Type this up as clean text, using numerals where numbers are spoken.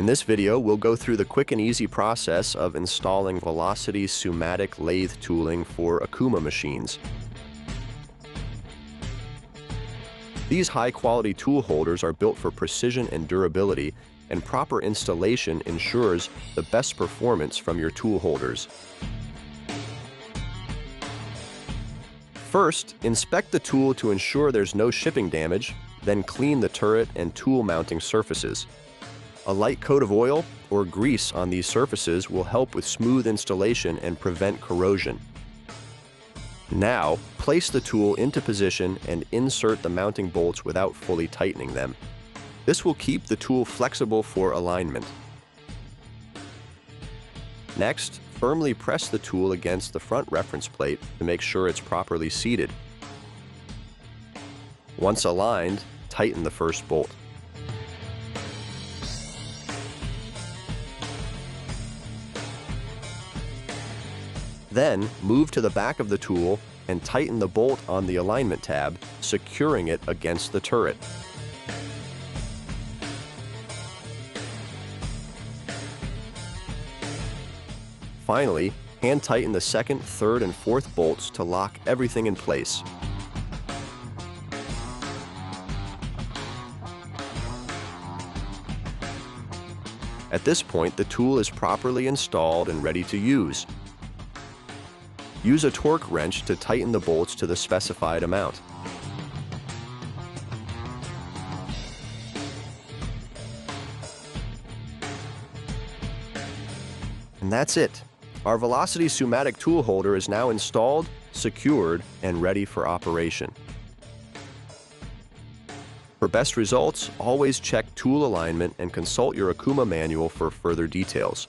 In this video, we'll go through the quick and easy process of installing Velocity SU-Matic lathe tooling for Okuma machines. These high-quality tool holders are built for precision and durability, and proper installation ensures the best performance from your tool holders. First, inspect the tool to ensure there's no shipping damage, then clean the turret and tool mounting surfaces. A light coat of oil or grease on these surfaces will help with smooth installation and prevent corrosion. Now, place the tool into position and insert the mounting bolts without fully tightening them. This will keep the tool flexible for alignment. Next, firmly press the tool against the front reference plate to make sure it's properly seated. Once aligned, tighten the first bolt. Then, move to the back of the tool and tighten the bolt on the alignment tab, securing it against the turret. Finally, hand tighten the second, third, and fourth bolts to lock everything in place. At this point, the tool is properly installed and ready to use. Use a torque wrench to tighten the bolts to the specified amount. And that's it. Our Velocity SU-Matic tool holder is now installed, secured, and ready for operation. For best results, always check tool alignment and consult your Okuma manual for further details.